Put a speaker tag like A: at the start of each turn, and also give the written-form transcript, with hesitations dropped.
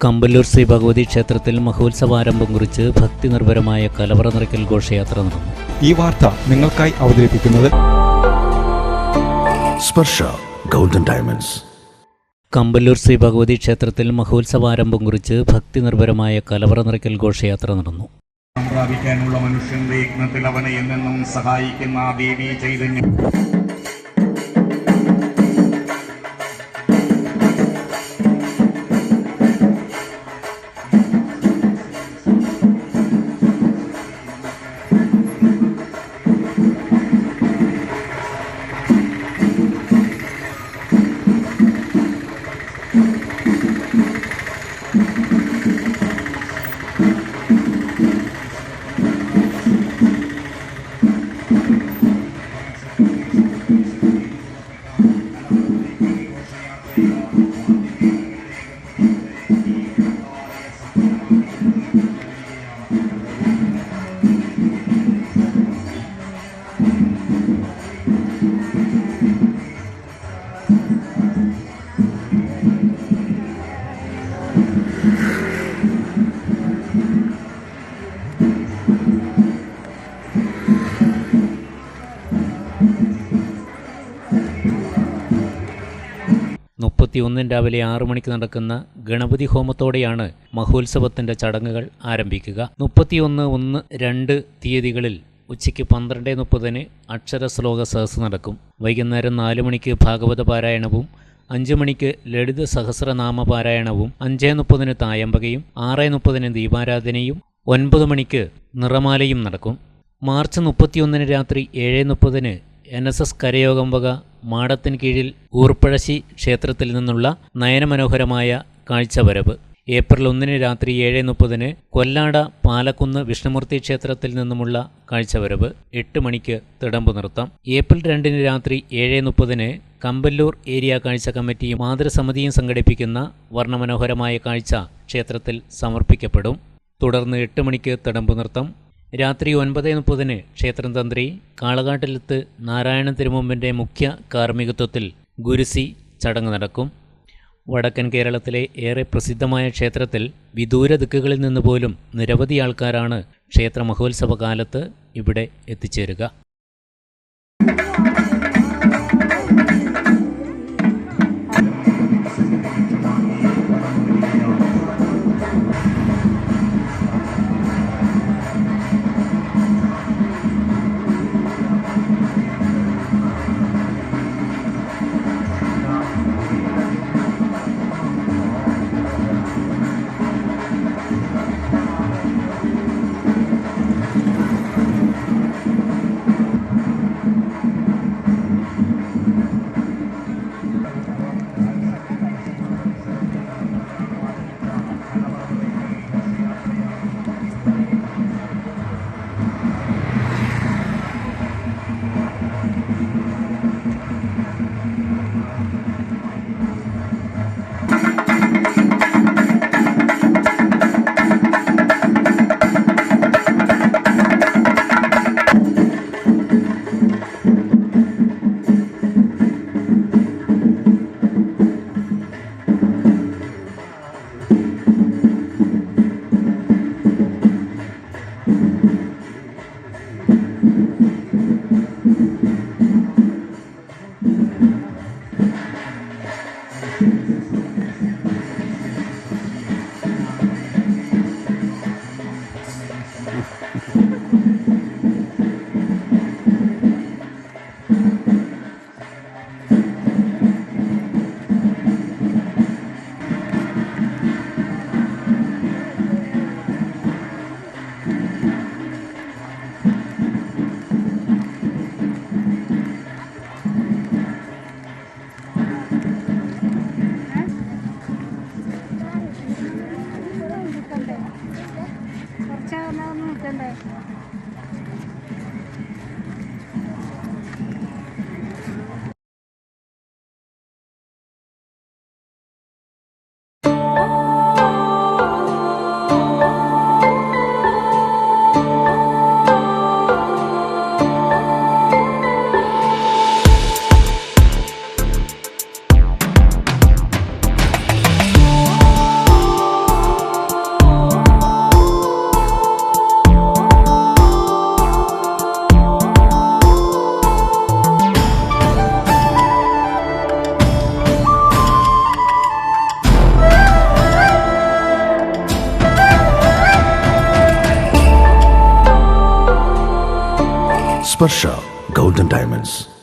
A: കമ്പല്ലൂർ ശ്രീ ഭഗവതി ക്ഷേത്രത്തിൽ മഹോത്സവാരംഭം കുറിച്ച് ഭക്തി നിർഭരമായ കലവറ നിറയ്ക്കൽ ഘോഷയാത്ര നടന്നു.
B: ഈ വാർത്ത നിങ്ങൾക്കായി അവതരിപ്പിക്കുന്നത്
C: സ്പർശ ഗോൾഡൻ ഡയമണ്ട്സ്.
A: കമ്പല്ലൂർ ശ്രീ ഭഗവതി ക്ഷേത്രത്തിൽ മഹോത്സവാരംഭം കുറിച്ച് ഭക്തി നിർഭരമായ കലവറ നിറയ്ക്കൽ ഘോഷയാത്ര നടന്നു.
D: പ്രാപിക്കാനുള്ള മനുഷ്യന്റെ യജ്ഞത്തിൽ അവനെ എന്നെന്നും സഹായിക്കുന്ന ദേവീ ചൈതന്യം
A: രാവിലെ 6 മണിക്ക് നടക്കുന്ന ഗണപതി ഹോമത്തോടെയാണ് മഹോത്സവത്തിന്റെ ചടങ്ങുകൾ ആരംഭിക്കുക. 31, 2 തീയതികളിൽ ഉച്ചയ്ക്ക് 12:30 അക്ഷരശ്ലോക സഹസ് നടക്കും. വൈകുന്നേരം 4 മണിക്ക് ഭാഗവത പാരായണവും 5 മണിക്ക് ലളിത സഹസ്രനാമ പാരായണവും 5:30 തായമ്പകയും 6:30 ദീപാരാധനയും 9 മണിക്ക് നിറമാലയും നടക്കും. മാർച്ച് 31 രാത്രി 7:30 NSS കരയോഗം വക മാടത്തിന് കീഴിൽ ഊർപ്പഴശ്ശി ക്ഷേത്രത്തിൽ നിന്നുള്ള നയനമനോഹരമായ കാഴ്ചവരവ്. ഏപ്രിൽ 1 രാത്രി 7:30 കൊല്ലാട പാലക്കുന്ന് വിഷ്ണുമൂർത്തി ക്ഷേത്രത്തിൽ നിന്നുമുള്ള കാഴ്ചവരവ്. 8 മണിക്ക് തിടമ്പു നൃത്തം. ഏപ്രിൽ 2 രാത്രി 7:30 കമ്പല്ലൂർ ഏരിയ കാഴ്ച കമ്മിറ്റിയും മാതൃസമിതിയും സംഘടിപ്പിക്കുന്ന വർണ്ണമനോഹരമായ കാഴ്ച ക്ഷേത്രത്തിൽ സമർപ്പിക്കപ്പെടും. തുടർന്ന് 8 മണിക്ക് തിടമ്പു നൃത്തം. രാത്രി 9:30 ക്ഷേത്രം തന്ത്രി കാളകാട്ടിലത്ത് നാരായണൻ തിരുമുമ്പിൻ്റെ മുഖ്യ കാർമ്മികത്വത്തിൽ ഗുരുസി ചടങ്ങ് നടക്കും. വടക്കൻ കേരളത്തിലെ ഏറെ പ്രസിദ്ധമായ ക്ഷേത്രത്തിൽ വിദൂര ദിക്കുകളിൽ നിന്ന് പോലും നിരവധി ആൾക്കാരാണ് ക്ഷേത്ര മഹോത്സവ കാലത്ത് ഇവിടെ എത്തിച്ചേരുക.
C: Sparsha Golden Diamonds.